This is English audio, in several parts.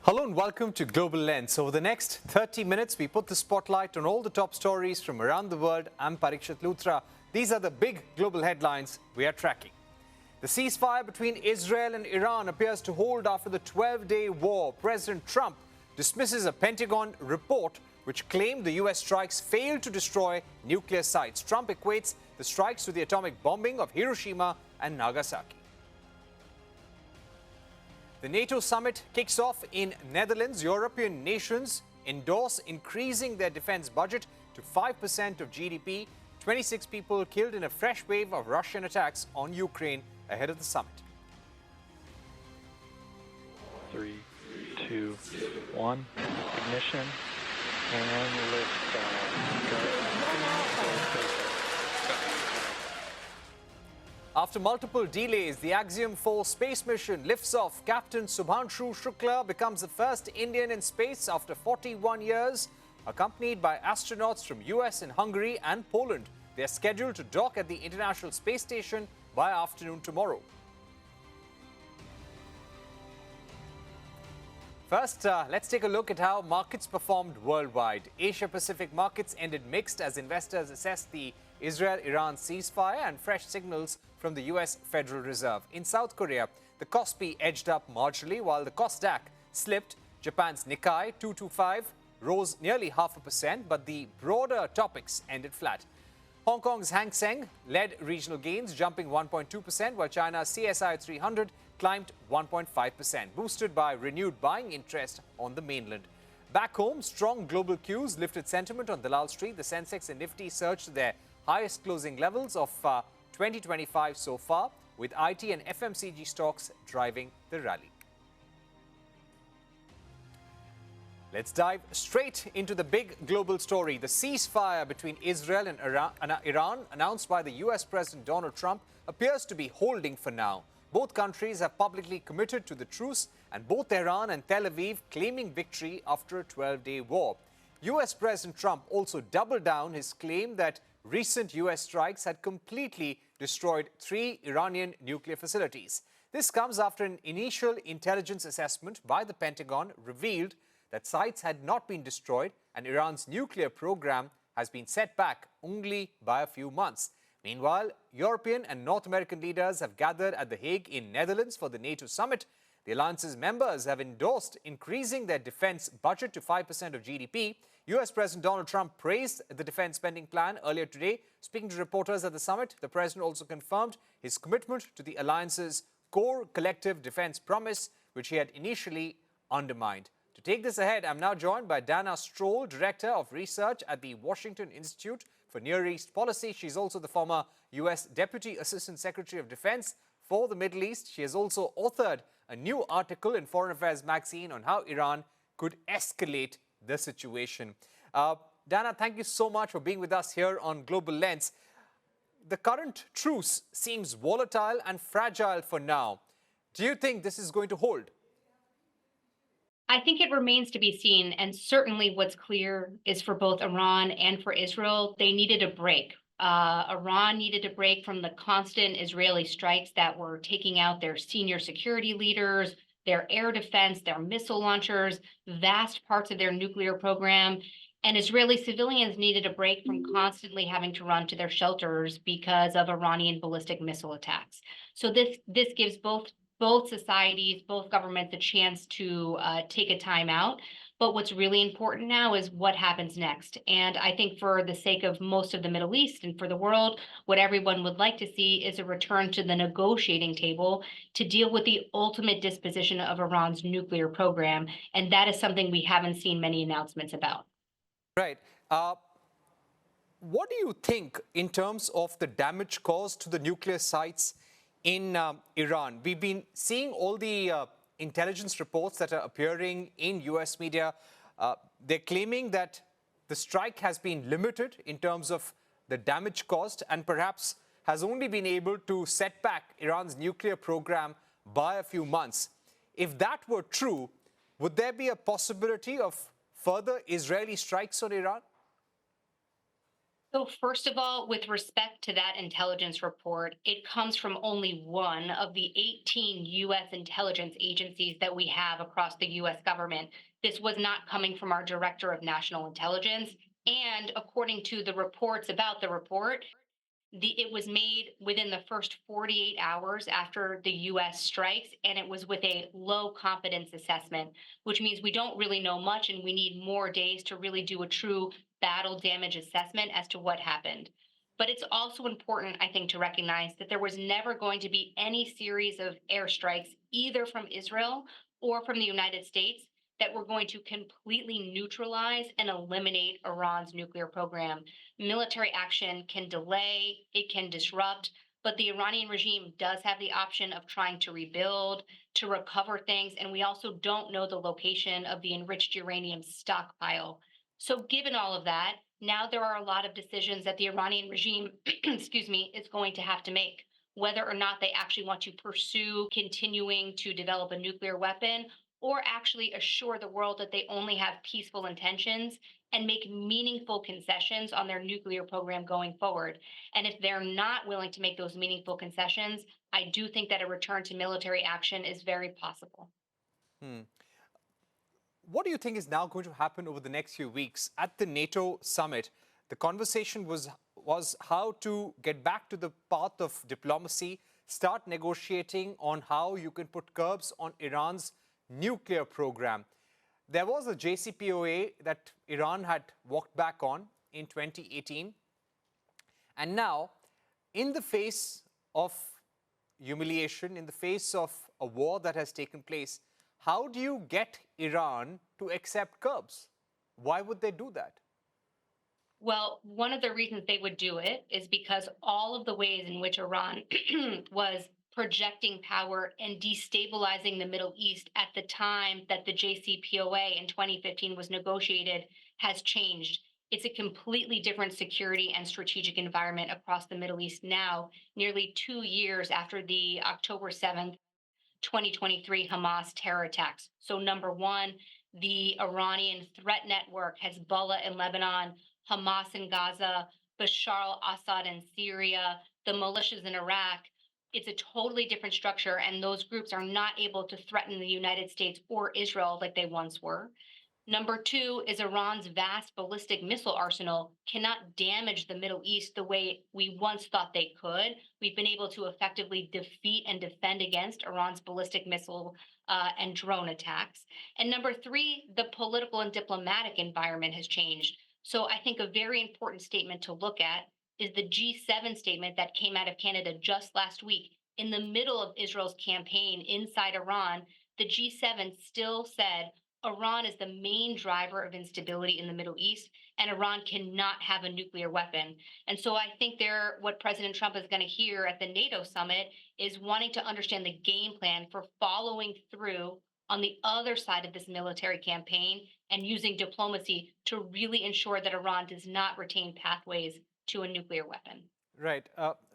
Hello and welcome to Global Lens. Over the next 30 minutes, we put the spotlight on all the top stories from around the world. I'm Parikshit Luthra. These are the big global headlines we are tracking. The ceasefire between Israel and Iran appears to hold after the 12-day war. President Trump dismisses a Pentagon report which claimed the U.S. strikes failed to destroy nuclear sites. Trump equates the strikes to the atomic bombing of Hiroshima and Nagasaki. The NATO summit kicks off in Netherlands. European nations endorse increasing their defense budget to 5% of GDP. 26 people killed in a fresh wave of Russian attacks on Ukraine ahead of the summit. 3, 2, 1, ignition, and lift. After multiple delays, the Axiom 4 space mission lifts off. Captain Subhanshu Shukla becomes the first Indian in space after 41 years, accompanied by astronauts from US and Hungary and Poland. They are scheduled to dock at the International Space Station by afternoon tomorrow. First, let's take a look at how markets performed worldwide. Asia-Pacific markets ended mixed as investors assessed the Israel-Iran ceasefire and fresh signals from the US Federal Reserve. In South Korea, the Kospi edged up marginally while the Kosdaq slipped. Japan's Nikkei 225 rose nearly 0.5%, but the broader topics ended flat. Hong Kong's Hang Seng led regional gains, jumping 1.2%, while China's CSI 300 climbed 1.5%, boosted by renewed buying interest on the mainland. Back home, strong global cues lifted sentiment on Dalal Street. The Sensex and Nifty surged to their highest closing levels of 2025 so far, with IT and FMCG stocks driving the rally. Let's dive straight into the big global story. The ceasefire between Israel and Iran, announced by the US President Donald Trump, appears to be holding for now. Both countries have publicly committed to the truce, and both Tehran and Tel Aviv claiming victory after a 12-day war. US President Trump also doubled down his claim that recent US strikes had completely destroyed 3 Iranian nuclear facilities. This comes after an initial intelligence assessment by the Pentagon revealed that sites had not been destroyed and Iran's nuclear program has been set back only by a few months. Meanwhile, European and North American leaders have gathered at The Hague in Netherlands for the NATO summit. The alliance's members have endorsed increasing their defense budget to 5% of GDP. US President Donald Trump praised the defense spending plan earlier today. Speaking to reporters at the summit, the president also confirmed his commitment to the alliance's core collective defense promise, which he had initially undermined. To take this ahead, I'm now joined by Dana Stroul, Director of Research at the Washington Institute for Near East Policy. She's also the former US Deputy Assistant Secretary of Defense for the Middle East. She has also authored a new article in Foreign Affairs magazine on how Iran could escalate the situation. Dana, thank you so much for being with us here on Global Lens. The current truce seems volatile and fragile for now. Do you think this is going to hold? I think it remains to be seen, and certainly what's clear is for both Iran and for Israel, they needed a break. Iran needed a break from the constant Israeli strikes that were taking out their senior security leaders, their air defense, their missile launchers, vast parts of their nuclear program. And Israeli civilians needed a break from constantly having to run to their shelters because of Iranian ballistic missile attacks. So this gives both societies, both governments a chance to take a time out. But what's really important now is what happens next. And I think for the sake of most of the Middle East and for the world, what everyone would like to see is a return to the negotiating table to deal with the ultimate disposition of Iran's nuclear program. And that is something we haven't seen many announcements about. Right. What do you think in terms of the damage caused to the nuclear sites in Iran? We've been seeing all the intelligence reports that are appearing in US media. They're claiming that the strike has been limited in terms of the damage caused and perhaps has only been able to set back Iran's nuclear program by a few months. If that were true, would there be a possibility of further Israeli strikes on Iran? So, first of all, with respect to that intelligence report, it comes from only one of the 18 U.S. intelligence agencies that we have across the U.S. government. This was not coming from our Director of National Intelligence. And according to the reports about the report, it was made within the first 48 hours after the US strikes, and it was with a low confidence assessment, which means we don't really know much and we need more days to really do a true battle damage assessment as to what happened. But it's also important, I think, to recognize that there was never going to be any series of airstrikes, either from Israel or from the United States, that were going to completely neutralize and eliminate Iran's nuclear program. Military action can delay, it can disrupt, but the Iranian regime does have the option of trying to rebuild, to recover things, and we also don't know the location of the enriched uranium stockpile. So, given all of that, now there are a lot of decisions that the Iranian regime, excuse me, is going to have to make. Whether or not they actually want to pursue continuing to develop a nuclear weapon, or actually assure the world that they only have peaceful intentions and make meaningful concessions on their nuclear program going forward. And if they're not willing to make those meaningful concessions, I do think that a return to military action is very possible. What do you think is now going to happen over the next few weeks? At the NATO summit, the conversation was how to get back to the path of diplomacy, start negotiating on how you can put curbs on Iran's nuclear program. There was a JCPOA that Iran had walked back on in 2018. And now, in the face of humiliation, in the face of a war that has taken place, how do you get Iran to accept curbs? Why would they do that? Well, one of the reasons they would do it is because all of the ways in which Iran was projecting power and destabilizing the Middle East at the time that the JCPOA in 2015 was negotiated has changed. It's a completely different security and strategic environment across the Middle East now, nearly 2 years after the October 7th 2023 Hamas terror attacks. So, number one, the Iranian threat network, Hezbollah in Lebanon, Hamas in Gaza, Bashar al Assad in Syria, the militias in Iraq. It's a totally different structure, and those groups are not able to threaten the United States or Israel like they once were. Number two is Iran's vast ballistic missile arsenal cannot damage the Middle East the way we once thought they could. We've been able to effectively defeat and defend against Iran's ballistic missile and drone attacks. And number three, the political and diplomatic environment has changed. So I think a very important statement to look at is the G7 statement that came out of Canada just last week. In the middle of Israel's campaign inside Iran, the G7 still said Iran is the main driver of instability in the Middle East, and Iran cannot have a nuclear weapon. And so I think what President Trump is going to hear at the NATO summit is wanting to understand the game plan for following through on the other side of this military campaign and using diplomacy to really ensure that Iran does not retain pathways to a nuclear weapon. Right.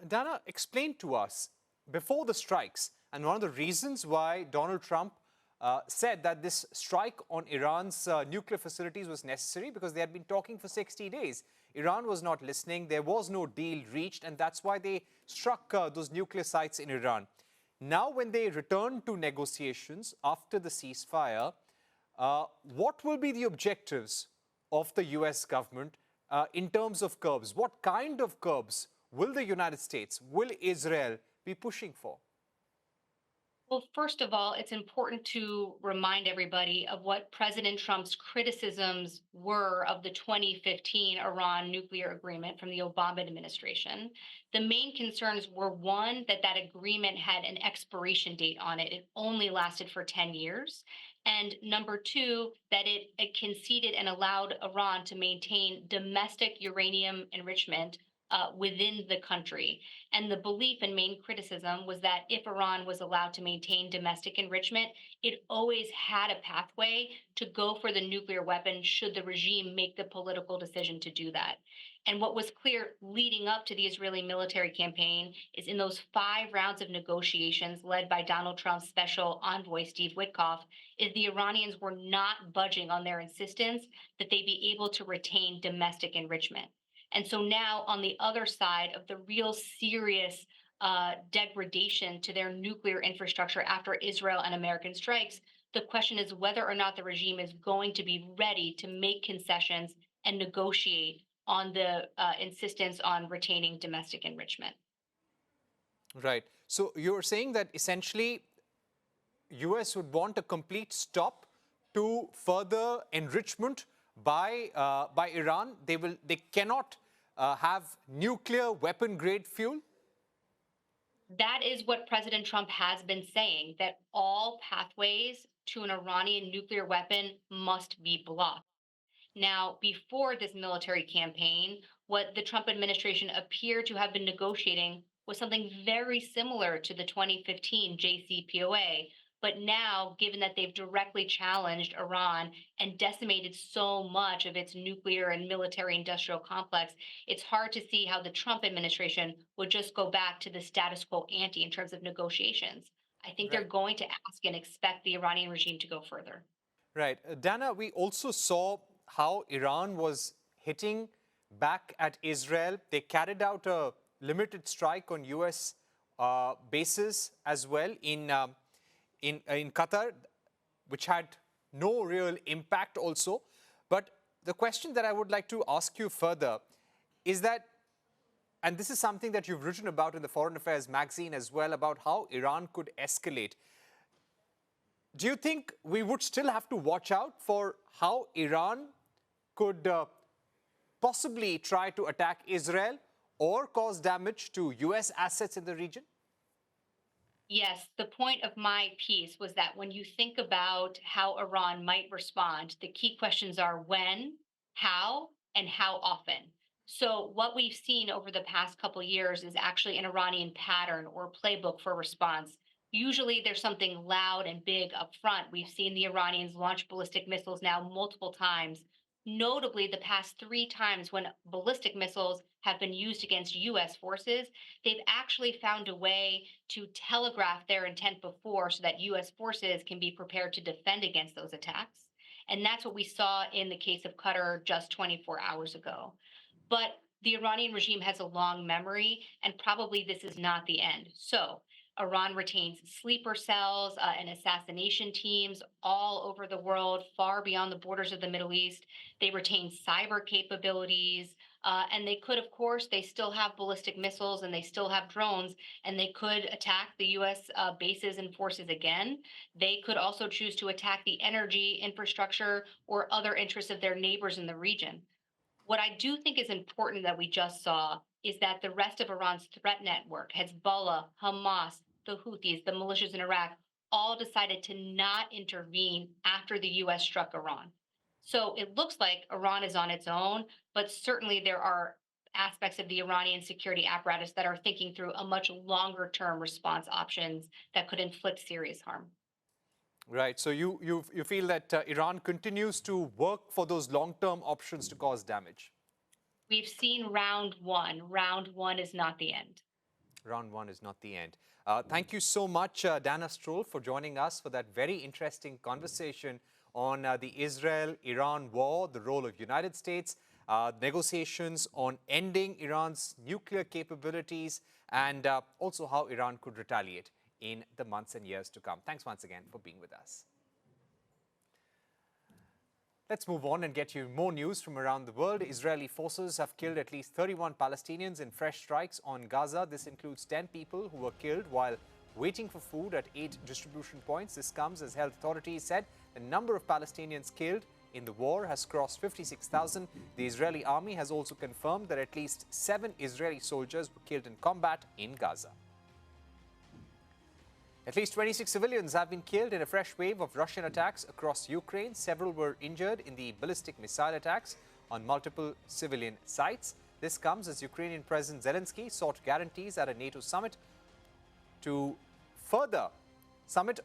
Dana, explain to us, before the strikes, and one of the reasons why Donald Trump said that this strike on Iran's nuclear facilities was necessary because they had been talking for 60 days. Iran was not listening. There was no deal reached, and that's why they struck those nuclear sites in Iran. Now, when they return to negotiations after the ceasefire, what will be the objectives of the U.S. government in terms of curbs? What kind of curbs will the United States, will Israel be pushing for? Well, first of all, it's important to remind everybody of what President Trump's criticisms were of the 2015 Iran nuclear agreement from the Obama administration. The main concerns were one, that agreement had an expiration date on it. It only lasted for 10 years. And number two, that it conceded and allowed Iran to maintain domestic uranium enrichment within the country. And the belief and main criticism was that if Iran was allowed to maintain domestic enrichment, it always had a pathway to go for the nuclear weapon should the regime make the political decision to do that. And what was clear leading up to the Israeli military campaign is in those 5 rounds of negotiations led by Donald Trump's special envoy, Steve Witkoff, is the Iranians were not budging on their insistence that they be able to retain domestic enrichment. And so now on the other side of the real serious degradation to their nuclear infrastructure after Israel and American strikes, the question is whether or not the regime is going to be ready to make concessions and negotiate on the insistence on retaining domestic enrichment. Right. So you're saying that essentially US would want a complete stop to further enrichment by Iran. They cannot have nuclear weapon grade fuel. That is what President Trump has been saying, that all pathways to an Iranian nuclear weapon must be blocked. Now, before this military campaign, what the Trump administration appeared to have been negotiating was something very similar to the 2015 JCPOA. But now, given that they've directly challenged Iran and decimated so much of its nuclear and military industrial complex, it's hard to see how the Trump administration would just go back to the status quo ante in terms of negotiations. I think they're Right. going to ask and expect the Iranian regime to go further. Right. Dana, we also saw how Iran was hitting back at Israel. They carried out a limited strike on US bases as well in Qatar, which had no real impact also. But the question that I would like to ask you further is that, and this is something that you've written about in the Foreign Affairs magazine as well, about how Iran could escalate. Do you think we would still have to watch out for how Iran could possibly try to attack Israel or cause damage to US assets in the region? Yes, the point of my piece was that when you think about how Iran might respond, the key questions are when, how, and how often. So what we've seen over the past couple years is actually an Iranian pattern or playbook for response. Usually there's something loud and big up front. We've seen the Iranians launch ballistic missiles now multiple times. Notably, the past 3 times when ballistic missiles have been used against US forces, they've actually found a way to telegraph their intent before so that US forces can be prepared to defend against those attacks. And that's what we saw in the case of Qatar just 24 hours ago. But the Iranian regime has a long memory, and probably this is not the end. So Iran retains sleeper cells and assassination teams all over the world, far beyond the borders of the Middle East. They retain cyber capabilities, and they could, of course, they still have ballistic missiles and they still have drones, and they could attack the US bases and forces again. They could also choose to attack the energy infrastructure or other interests of their neighbors in the region. What I do think is important that we just saw is that the rest of Iran's threat network, Hezbollah, Hamas, the Houthis, the militias in Iraq, all decided to not intervene after the US struck Iran. So it looks like Iran is on its own, but certainly there are aspects of the Iranian security apparatus that are thinking through a much longer term response options that could inflict serious harm. Right. So you feel that Iran continues to work for those long-term options to cause damage. We've seen round one. Round one is not the end. Round one is not the end. Thank you so much, Dana Stroul, for joining us for that very interesting conversation on the Israel-Iran war, the role of United States, negotiations on ending Iran's nuclear capabilities, and also how Iran could retaliate in the months and years to come. Thanks once again for being with us. Let's move on and get you more news from around the world. Israeli forces have killed at least 31 Palestinians in fresh strikes on Gaza. This includes 10 people who were killed while waiting for food at 8 distribution points. This comes as health authorities said the number of Palestinians killed in the war has crossed 56,000. The Israeli army has also confirmed that at least 7 Israeli soldiers were killed in combat in Gaza. At least 26 civilians have been killed in a fresh wave of Russian attacks across Ukraine. Several were injured in the ballistic missile attacks on multiple civilian sites. This comes as Ukrainian President Zelensky sought guarantees at a NATO summit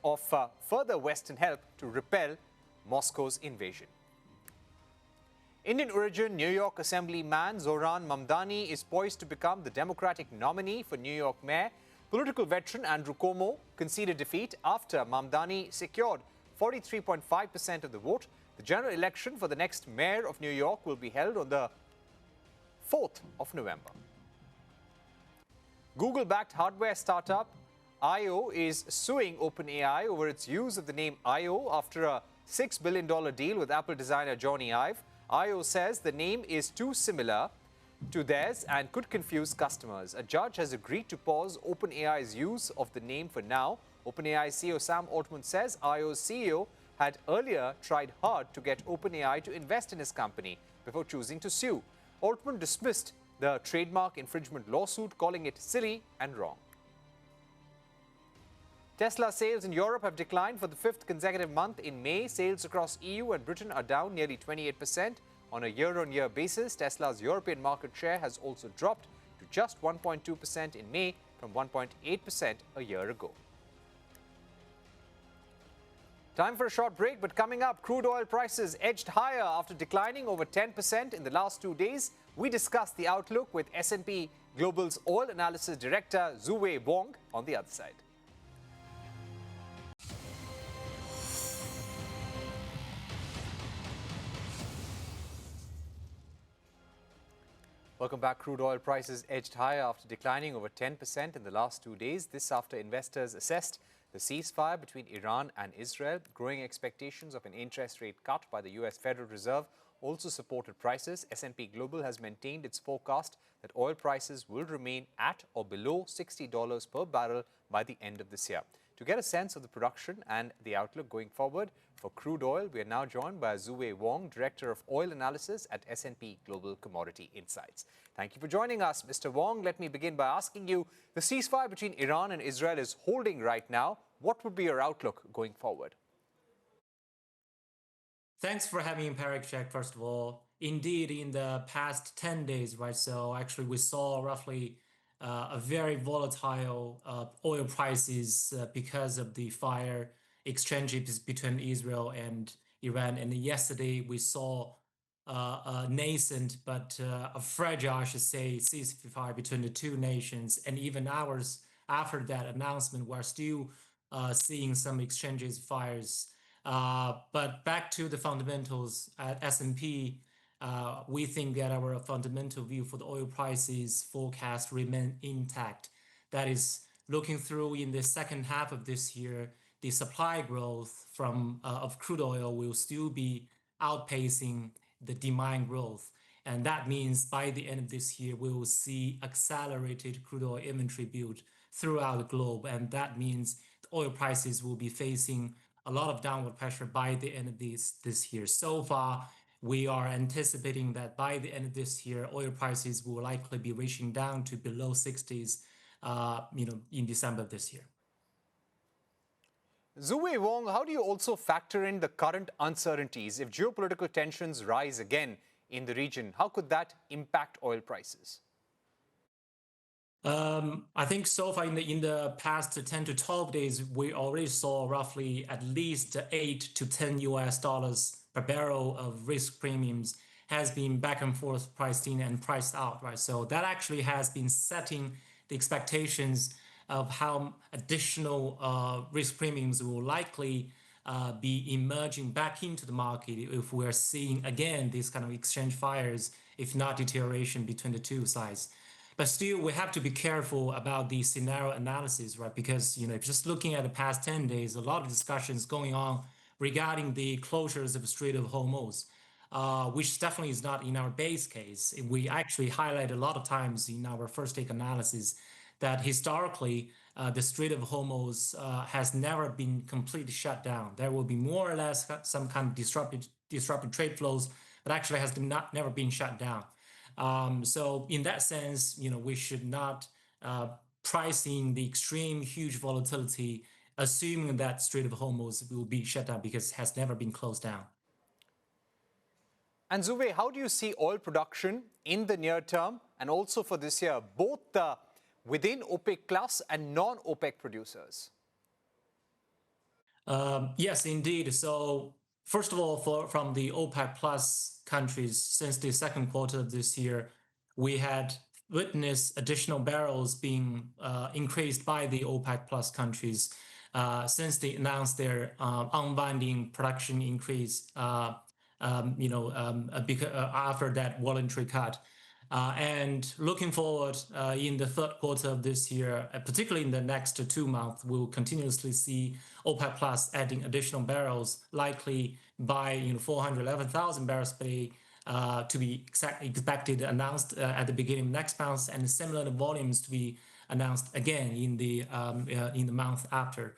of further Western help to repel Moscow's invasion. Indian origin New York Assemblyman Zohran Mamdani is poised to become the Democratic nominee for New York mayor. Political veteran Andrew Cuomo conceded defeat after Mamdani secured 43.5% of the vote. The general election for the next mayor of New York will be held on the 4th of November. Google-backed hardware startup I/O is suing OpenAI over its use of the name I/O after a $6 billion deal with Apple designer Johnny Ive. I/O says the name is too similar to theirs and could confuse customers. A judge has agreed to pause OpenAI's use of the name for now. OpenAI CEO Sam Altman says I/O's CEO had earlier tried hard to get OpenAI to invest in his company before choosing to sue. Altman dismissed the trademark infringement lawsuit, calling it silly and wrong. Tesla sales in Europe have declined for the 5th consecutive month. In May, sales across EU and Britain are down nearly 28%. On a year-on-year basis, Tesla's European market share has also dropped to just 1.2% in May from 1.8% a year ago. Time for a short break, but coming up, crude oil prices edged higher after declining over 10% in the last 2 days. We discuss the outlook with S&P Global's oil analysis director Zhuwei Wang on the other side. Welcome back. Crude oil prices edged higher after declining over 10% in the last 2 days. This after investors assessed the ceasefire between Iran and Israel. Growing expectations of an interest rate cut by the US Federal Reserve also supported prices. S&P Global has maintained its forecast that oil prices will remain at or below $60 per barrel by the end of this year. To get a sense of the production and the outlook going forward for crude oil, we are now joined by Zhuwei Wang, Director of Oil Analysis at S&P Global Commodity Insights. Thank you for joining us, Mr. Wang. Let me begin by asking you, the ceasefire between Iran and Israel is holding right now. What would be your outlook going forward? Thanks for having me, Parikshak, first of all. Indeed, in the past 10 days, right, so actually we saw roughly a very volatile oil prices because of the fire exchanges between Israel and Iran. And yesterday we saw a nascent but a fragile, I should say, ceasefire between the two nations. And even hours after that announcement, we're still seeing some exchanges fires. But back to the fundamentals at S&P, we think that our fundamental view for the oil prices forecast remain intact. That is, looking through in the second half of this year, the supply growth of crude oil will still be outpacing the demand growth. And that means by the end of this year, we will see accelerated crude oil inventory build throughout the globe. And that means the oil prices will be facing a lot of downward pressure by the end of this year. So far, we are anticipating that by the end of this year, oil prices will likely be reaching down to below 60s, in December of this year. Zhuwei Wang, how do you also factor in the current uncertainties? If geopolitical tensions rise again in the region, how could that impact oil prices? I think so far in the past 10 to 12 days, we already saw roughly at least $8 to $10 per barrel of risk premiums has been back and forth priced in and priced out, right? So that actually has been setting the expectations of how additional risk premiums will likely be emerging back into the market if we're seeing, again, these kind of exchange fires, if not deterioration between the two sides. But still, we have to be careful about the scenario analysis, right? Because, just looking at the past 10 days, a lot of discussions going on regarding the closures of the Strait of Hormuz, which definitely is not in our base case. We actually highlight a lot of times in our first take analysis that historically, the Strait of Hormuz has never been completely shut down. There will be more or less some kind of disrupted trade flows, but actually has never been shut down. So in that sense, we should not price in the extreme huge volatility, assuming that Strait of Hormuz will be shut down because it has never been closed down. And Zhuwei, how do you see oil production in the near term and also for this year, both within OPEC Plus and non-OPEC producers? Yes, indeed. So first of all, from the OPEC Plus countries, since the second quarter of this year, we had witnessed additional barrels being increased by the OPEC Plus countries since they announced their unwinding production increase, after that voluntary cut. And looking forward in the third quarter of this year, particularly in the next 2 months, we'll continuously see OPEC Plus adding additional barrels, likely by 411,000 barrels per day to be expected announced at the beginning of next month, and similar volumes to be announced again in the month after.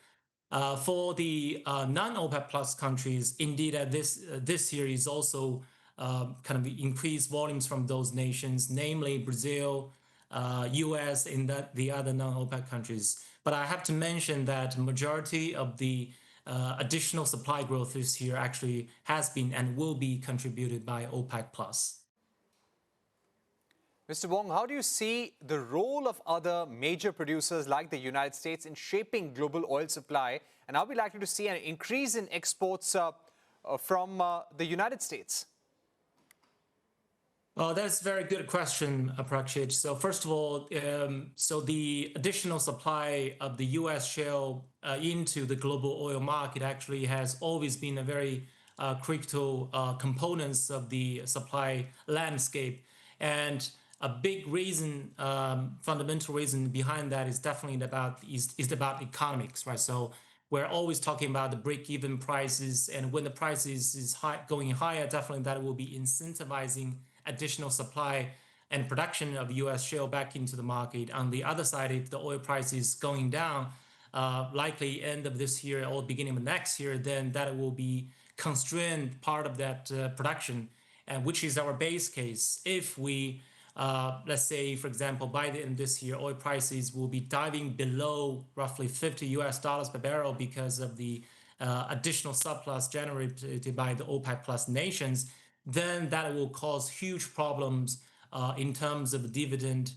For the non-OPEC Plus countries, indeed, this year is also kind of increased volumes from those nations, namely Brazil, US, and the other non-OPEC countries. But I have to mention that majority of the additional supply growth this year actually has been and will be contributed by OPEC Plus. Mr. Wang, how do you see the role of other major producers like the United States in shaping global oil supply? And are we likely to see an increase in exports from the United States? Well, that's a very good question, Prakshit. So first of all, so the additional supply of the U.S. shale into the global oil market actually has always been a very critical components of the supply landscape. And a big reason, fundamental reason behind that is definitely about economics, right? So we're always talking about the break-even prices, and when the price is going higher, definitely that will be incentivizing additional supply and production of U.S. shale back into the market. On the other side, if the oil price is going down, likely end of this year or beginning of next year, then that will be constrained part of that production, which is our base case. If we let's say, for example, by the end of this year, oil prices will be diving below roughly $50 per barrel because of the additional surplus generated by the OPEC Plus nations, then that will cause huge problems in terms of dividend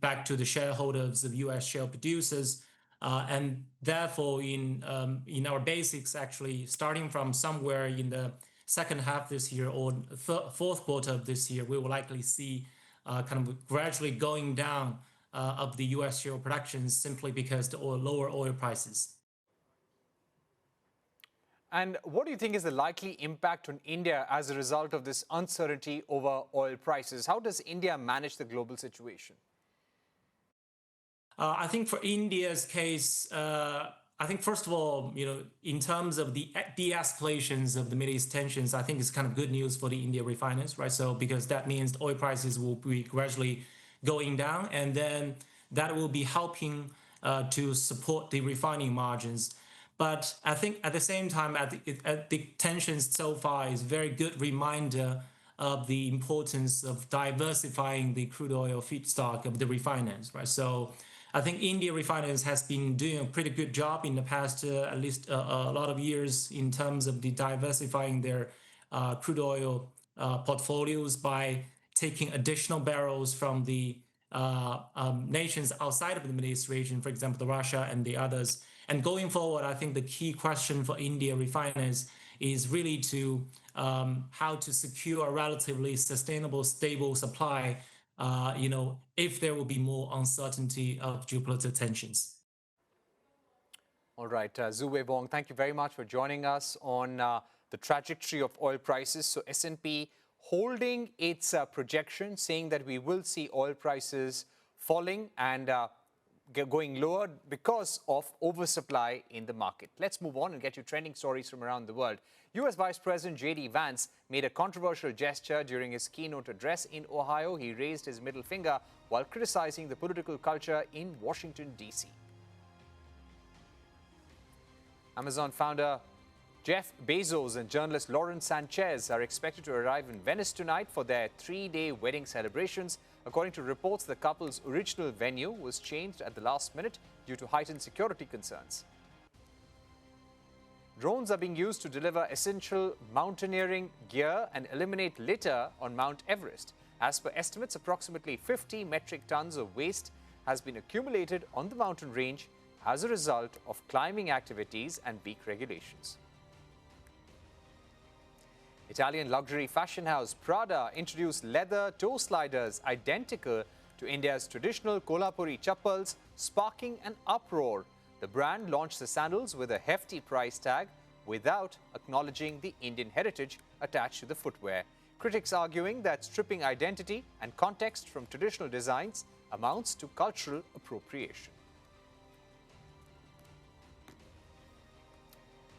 back to the shareholders of U.S. shale producers. And therefore, in our basics, actually, starting from somewhere in the second half this year or fourth quarter of this year, we will likely see kind of gradually going down of the U.S. shale production simply because the lower oil prices. And what do you think is the likely impact on India as a result of this uncertainty over oil prices? How does India manage the global situation? I think for India's case, I think, first of all, in terms of the de-escalations of the Middle East tensions, I think it's kind of good news for the India refiners, right? So because that means oil prices will be gradually going down, and then that will be helping to support the refining margins. But I think at the same time, the tensions so far is a very good reminder of the importance of diversifying the crude oil feedstock of the refiners, right? So I think India refiners has been doing a pretty good job in the past, at least a lot of years, in terms of diversifying their crude oil portfolios by taking additional barrels from the nations outside of the Middle East region, for example, Russia and the others. And going forward, I think the key question for India refiners is really to how to secure a relatively sustainable, stable supply if there will be more uncertainty of geopolitical tensions. All right, Zhuwei Wang, thank you very much for joining us on the trajectory of oil prices. So S&P holding its projection, saying that we will see oil prices falling and going lower because of oversupply in the market. Let's move on and get you trending stories from around the world. U.S. Vice President J.D. Vance made a controversial gesture during his keynote address in Ohio. He raised his middle finger while criticizing the political culture in Washington, D.C. Amazon founder Jeff Bezos and journalist Lauren Sanchez are expected to arrive in Venice tonight for their 3-day wedding celebrations. According to reports, the couple's original venue was changed at the last minute due to heightened security concerns. Drones are being used to deliver essential mountaineering gear and eliminate litter on Mount Everest. As per estimates, approximately 50 metric tons of waste has been accumulated on the mountain range as a result of climbing activities and peak regulations. Italian luxury fashion house Prada introduced leather toe sliders identical to India's traditional Kolhapuri chappals, sparking an uproar. The brand launched the sandals with a hefty price tag without acknowledging the Indian heritage attached to the footwear. Critics arguing that stripping identity and context from traditional designs amounts to cultural appropriation.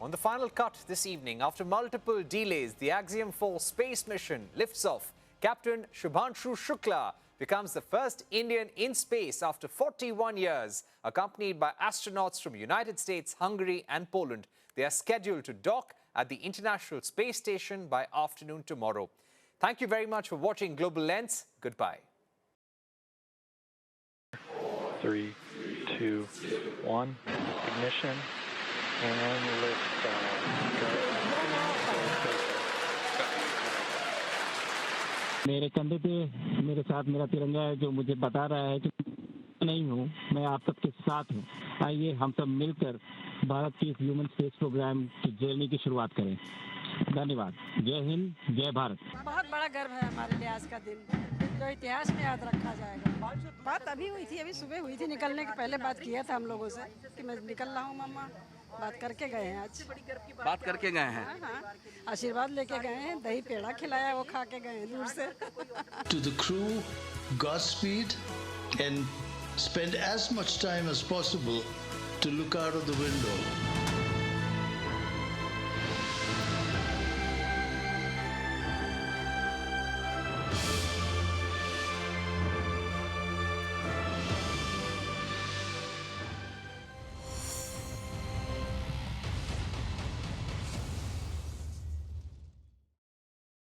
On the final cut this evening, after multiple delays, the Axiom 4 space mission lifts off. Captain Shubhanshu Shukla becomes the first Indian in space after 41 years, accompanied by astronauts from United States, Hungary and Poland. They are scheduled to dock at the International Space Station by afternoon tomorrow. Thank you very much for watching Global Lens. Goodbye. 3, 2, 1, ignition, and lift go. मेरे कंधे पे मेरे साथ मेरा तिरंगा है जो मुझे बता रहा है कि नहीं हूँ, मैं आप सबके साथ हूँ। आइए हम सब मिलकर भारत की इस ह्यूमन स्पेस प्रोग्राम की जर्नी की शुरुआत करें। धन्यवाद। जय हिंद, जय भारत। बहुत बड़ा गर्व है हमारे लिए आज का दिन, जो इतिहास में याद रखा जाएगा। बात अभी हुई थी, अभी सुबह हुई थी, निकलने के पहले बात किया था हम लोगों से कि मैं निकल रहा हूँ मम्मा। बात करके गए हैं आज। बात करके गए हैं। हाँ, आशीर्वाद लेके गए हैं, दही पेड़ा खिलाया, वो खा के गए हैं दूर से। To the crew, Godspeed, and spend as much time as possible to look out of the window.